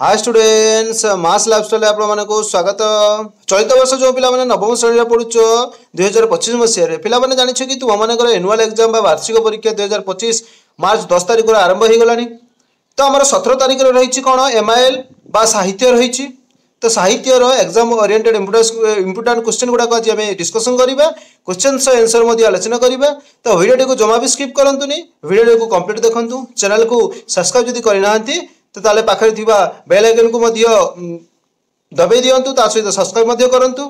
Hi students मास lifestyle आप मानक स्वागत। चलित वर्ष जो पिला नवम श्रेणी पढ़ुच 2025 मसीह पे जानी कि तुम मान एनुआल एग्जाम वार्षिक परीक्षा 2025 मार्च 10 तारिख आरंभ हो गलानी। तो आम 17 तारिख रही कौन एमआईएल बा साहित्य रही। तो साहित्यर एग्जाम ओरिएंटेड इंपोर्टेंट क्वेश्चन गुड़ाक आज आम डिस्कसन करवा क्वेश्चन आंसर आलोचना करवा। तो वीडियो को जमा भी स्किप करंतुनी, वीडियो को कंप्लीट देखंतु। चैनल को सब्सक्राइब जदि करना तो ताले पाखरे थिबा बेल आइकन को दबाई दियंतु, ता सहित सब्सक्राइब करंतु।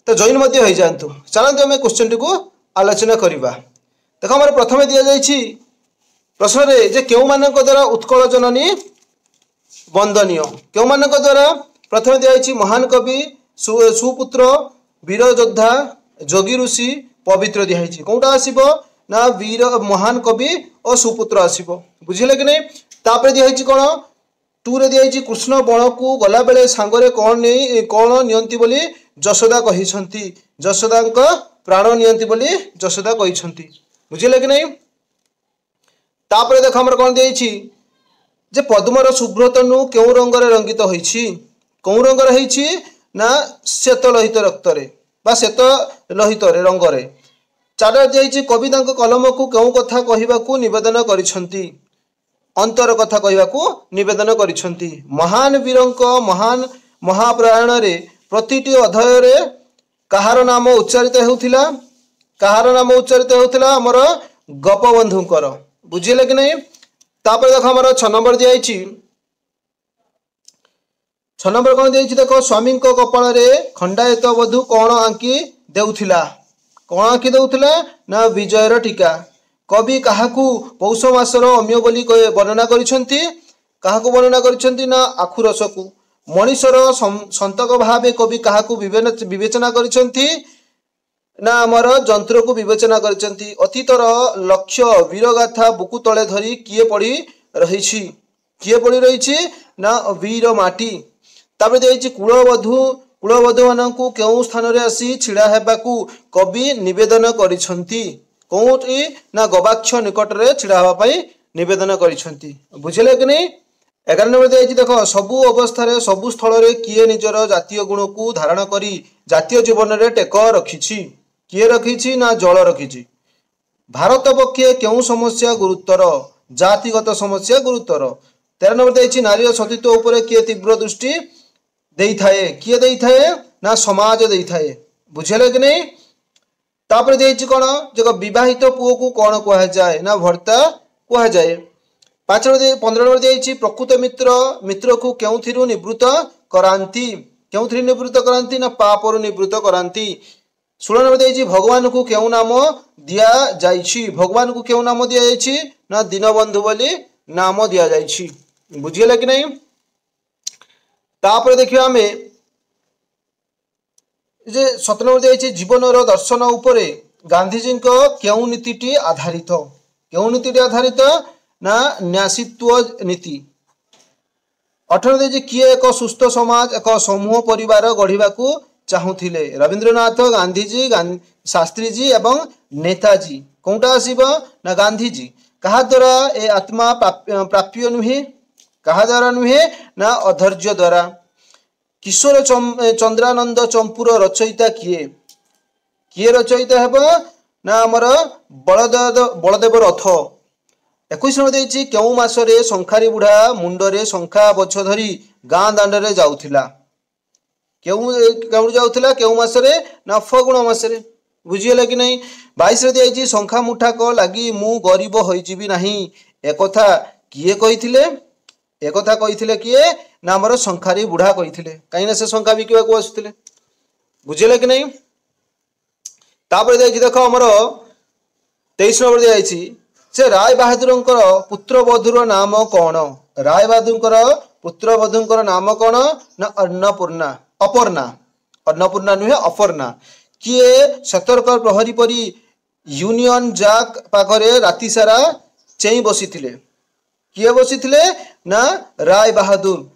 तो जॉइन हो जातु। चलते आम क्वेश्चन को आलोचना करवा। देख आम प्रथम दि जाइए प्रश्न रे जे केउ मानक द्वारा उत्कल जननी वंदनीय केउ मानक द्वारा प्रथम दिखाई महान कवि सुपुत्र वीर योद्धा जोगी ऋषि पवित्र दिखाई कौटा आसब ना वीर महान कवि और सुपुत्र आसब। बुझे कि नहीं। तापर दिखाई कौन टू रे दिखाई कृष्ण बण को गला बेले सांगरे कौन नहीं कौन नियंती बोली यशोदा कहते यशोदा प्राण नियंती बोली यशोदा कहते। बुझे कि नहीं। तापर देख आम कौन दिखाई जे पद्मर शुभ्रतनु क्यों रंगरे रंगित होइछि कौ रंगर होइछि ना श्वेत लोहित रक्तरे बा श्वेत लोहित रंगरे। चार दिखाई कवि तांको कलम को क्यों कथा कहवाकू निवेदन करिसंती अंतर कथा कहवाकू निवेदन करिसंती। महान वीरंक महान महाप्रयाण रे प्रतिटी अध्याय रे कहार नाम उच्चारित हेउथिला कहार नाम उच्चारित हेउथिला हमर गोपबंधुकर। बुझिले कि नहीं। तापर देख आम 6 नंबर दिखाई 6 नंबर कौन दिखाई देख स्वामी कपाल रे खंडायत बधू कौन आंकी देउथिला कौन आंकी देउथिला ना विजयर टीका। कवि काहाकू पौष मासर अम्य बोली वर्णना करिसंती काहाकू वर्णना करिसंती ना आखु रस को। मनीषर संतक भावे कवि काहाकू विवेचना करिसंती ना आमर जंत्र को विवेचना करिसंती। अतीतर लक्ष्य वीरगाथा बुकु तले धरी किए पड़ी रही ना वीर माटी। तापर देछि कुलवधू मानकू केउ स्थान रे आसी छिड़ा हेबाकू कवि निवेदन करिसंती कोउटी ना गवाक्ष निकट रे छिड़ा हवा पई निवेदन करिसंती। बुझिले कि नहीं। 11 नंबर दिखाई देख सबु अवस्था सबु स्थल रे किए निजर जातीय गुण को धारण करी जातीय जीवन रे टेक रखिछि किए रखिछि ना जल रखिछि। भारत पक्षे क्यों समस्या गुरुतर जातिगत समस्या गुरुतर। 13 नंबर दिखाई नारी सतीत्व उपरे किए तीव्र दृष्टि देई थाए किए देई थाए ना समाज देई थाए। बुझिले कि नहीं। तापर दिखाई कौन जो विवाहित पुओ को कौन कह जाए ना भर्ता कह जाए। 15 नंबर दिखाई प्रकृत मित्र को क्यों निवृत्त करांती क्यों निवृत्त करांती ना पापरु निवृत्त करांती। 16 नंबर दिखाई भगवान को क्यों नाम दिया जाइछि भगवान को क्यों नाम दिया जाइछि ना दीनबंधु बोली नाम दिया जाइछि। बुझिले कि नहीं। तापर देखिए आम जे 17 नंबर दिखाई जीवन दर्शन उपरे गांधीजी क्यों नीति आधारित ना न्यासित्व नीति। 18 दिखाई किए एक सुस्थ समाज एक समूह परिवार गढ़ा चाहूले रवींद्रनाथ गांधीजी शास्त्रीजी एवं नेताजी कौटा आसब ना गांधीजी। कहा द्वारा ए आत्मा प्राप्य नुहे कहा द्वारा नुहे ना अधैर्य द्वारा। किशोर चंद्रानंद चंपूर रचयिता किए रचयिता हेब ना आमर बलदेव रथ। 21 नंबर देछि केउ मासरे संखारी बुढ़ा मुंडरे संखा बछ धरी गाँ दांडरे जाउथिला केउ जाउथिला केउ मासरे ना फगुण मासरे। बुझिएला कि नहीं। 22 रे दिखाई संखा मुठाक लगी मु गरीब होइजिबि नाही एकथा किए कहिथिले किए ना आमर संखारी बुढ़ा कहिथिले कहीं से संखा बिकवा को आसुथिले। बुझिएला कि नहीं। तापर देख आमर 23 नंबर दिखाई से राय बहादुर पुत्र बधूर नाम कौन राय बहादुर पुत्र बधूर नाम कौन ना अन्नपूर्णा नुहे अपर्णा। किए सतर्क प्रहरी परी यूनियन जैक पाखरे राति सारा चेई बसीथिले किए बसीथिले ना राय बहादुर।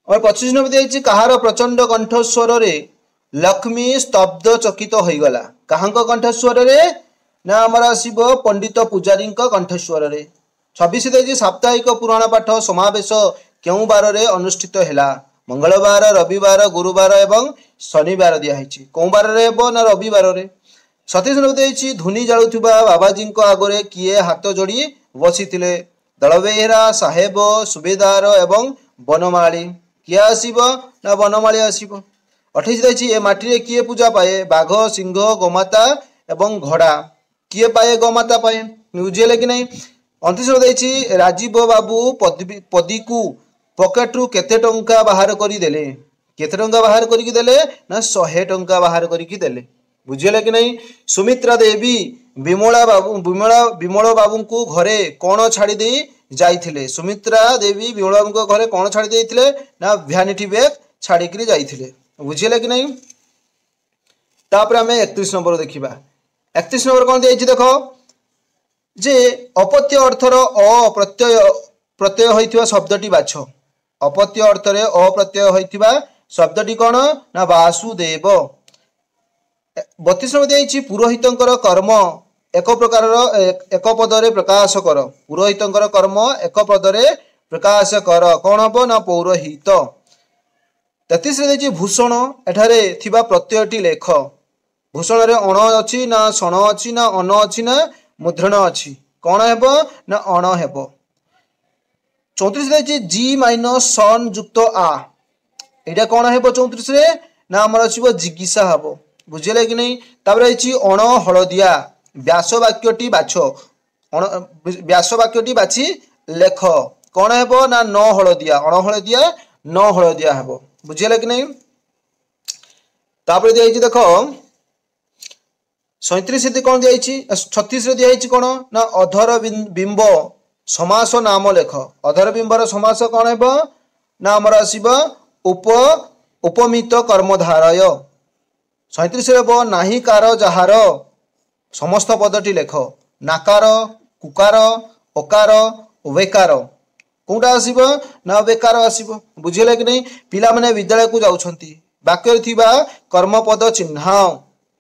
और 25 नंबर दिखाई कहार प्रचंड कंठस्वर रे लक्ष्मी स्तब्ध चकित हो गला कहां कंठस्वर रे ना आमर आसब पंडित पूजारी कंठस्वर रे। 26 देखिए साप्ताहिक पुराण पाठ समावेश केउ बार रे अनुष्ठित हैला मंगलवार रविवार गुरुवार एवं शनिवार दिया है कौ बार रे हेबो ना रविवार रे 27 नंबर देछि धुनी जाळुथुबा बाबाजी आगरे किए हाथ जोड़ी बसिथिले दलबेहरा साहेब सुबेदार एवं बनमाली किए आसीबो ना बनमाली आसीबो 28 देछि ए माटी रे किए पूजा पाए बाघ सिंह गोमाता एवं घोड़ा किए पाए गोमाता पाए बुझिले कि नहीं 29 देछि राजीव बाबू पदी को पॉकेट रु केते टंका बाहर करी देले केते टंका बाहर करी देले ना 100 टंका बाहर करी देले बुझिले कि नहीं सुमित्रा देवी विमला बाबू को घरे कौन छाड़ी दे जाइथिले सुमित्रा देवी विमला बाबू को घरे कौन छाड़ी देइथिले ना भ्यानिटी बैग छाड़ी करी जाइथिले बुझिले कि नहीं तापर हमें 31 नंबर देखिबा 31 नंबर कौन दिया देखो जे अपत्य अर्थर अप्रत्यय प्रत्यय होइथिबा शब्दटी बाछ अपत्य अर्थरे अप्रत्यय होइथिबा शब्दटी कौन ना वासुदेव 32 नंबर दिया पुरोहितंकर कर्म एक प्रकार एक पदरे प्रकाश कर पुरोहितंकर कर्म एक पदरे प्रकाश कर कौन हम ना पौरोहित 33 रे भूषण एठारे थिबा प्रत्ययटी लेख भूषण रे अण अछि ना सण अछि ना अन अछि ना मुद्रण अछि कौन हेबो ना अण हेबो 34 रे जी माइनस सन युक्त आ एटा कौन हेबो 34 रे ना हमर अछि जिज्ञासा हेबो बुझिले कि नहीं तापर अछि अण हळदिया व्यास वाक्यटी बाछ व्यास वाक्यटी बाछि लेख कौन हेबो ना न हळदिया अण हळदिया न हळदिया हेबो बुझिले कि नहीं तापर दिया देखो 37 कौन दिया 36 रे दिया कौन ना अधर बिंब समास नाम लेख अधर बिंबर समास कौन हेबो ना हमर आसीबो उपमित कर्मधारय 37 रे हेबो नाही कार जहार समस्त पदटी लेख नाकार कुकार ओकार वेकार कोटा आसीबो ना बेकार आसीबो बुझिले कि नहीं पिला माने विद्यालय को जाउछंती वाक्य थिबा कर्मपद चिन्ह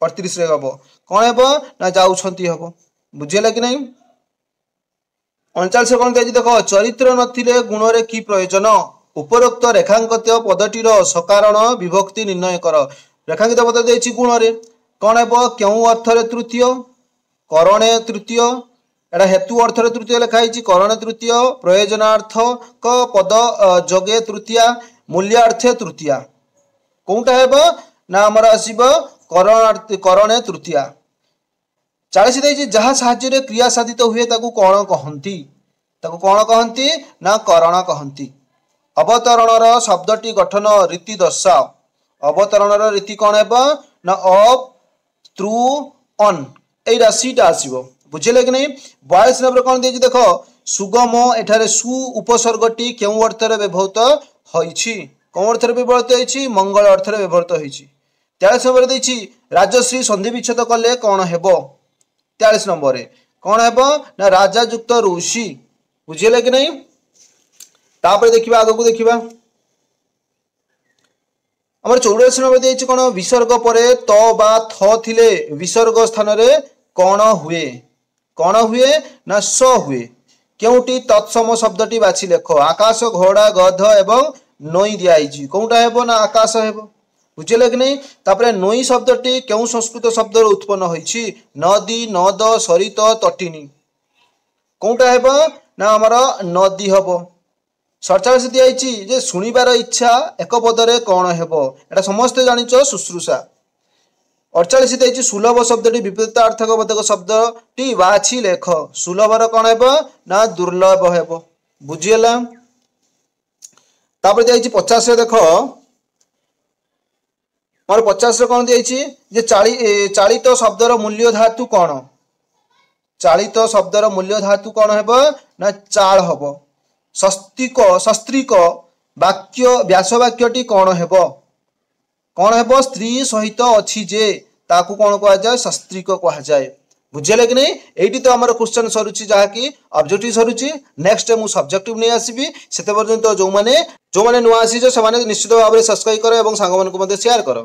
38 रे हबो कोन हेबो ना जाउछंती हबो बुझिले कि नहीं 39 कौन दिया देखो चरित्र नथिले गुण रे की प्रयोजन उपरोक्त रेखांकित पदटीर सकारण विभक्ति निर्णय कर रेखांकित पद देछि गुण रे कौन हेबो केउ अर्थ रे तृतीय करणे तृतीय एटा हेतु अर्थ रे तृतीय लिखाई करण तृतीय प्रयोजनार्थक पद जोगे तृतीया मूल्यार्थे तृतीया कोटा हेबो ना हमर आसीबो करणे तृतीया 40 देछि जहा साहाय्य रे क्रिया साधित हुए ताकू कोन कहंती ना करण कहंती अवतरणर शब्दटी गठन रीति दर्शाओ अवतरणर रीति कोन हेबो ना अप थ्रू ऑन ए राशिटा आसीबो बुझिले कि नहीं 42 नंबर कौन दिया देखो सुगम एठारे सु उपसर्गटी केउ अर्थ रे व्यवहृत होइछि कोन अर्थ रे व्यवहृत होइछि मंगल अर्थ रे व्यवहृत होइछि 43 नंबर देछि राजश्री संधि विच्छेद कले कोन हेबो 43 नंबर रे कोन हेबो ना राजा युक्त ऋषि बुझिले कि नहीं तापर देखिबा आगो को देखिबा हमर 84 नंबर देछि कोन विसर्ग परे त बा थ थिले विसर्ग स्थान रे कोन हुए ना स हुए केउटी तत्सम शब्दटी बाछि लेख आकाश घोड़ा गध एवं नई दियाइछि कोउटा हेबो ना आकाश हेबो बुझिले कि नहीं तापर नई शब्दटी केउ संस्कृत शब्द रे उत्पन्न होइछि नदी नद सरित तटिनी कोउटा हेबो ना हमर नदी हेबो 47 दियाइछि जे सुनिबार इच्छा एक पदरे कोन हेबो एटा समस्त जानिचो शुश्रूषा 48 देछि सुलभ शब्दटी विपरीतार्थक बोधक शब्दटी बाछि लेख सुलभर कोन हेबो ना दुर्लभ हेबो बुझियला तापर दियाइछि 50 रे देखो और 50 रे कोन दियाइछि जे चालित शब्दर मूल्य धातु कोन चालित शब्दर मूल्य धातु कोन हेबो ना चाल हेबो शस्त्रिक वाक्य व्यास वाक्यटी कोन हेबो स्त्री सहित अछि जे ताकू कोन कहा जाय शस्त्रिक कहा जाय बुझिले कि नहीं एठी तो हमर क्वेश्चन सरुची जहा कि ऑब्जेक्टिव सरुची नेक्स्ट मु सब्जेक्टिव नै आसीबी सेते पर्यंत जो माने नुआ आसी जो से माने निश्चित भाव रे सब्सक्राइब करो एवं सांग मन को मध्ये शेयर करो।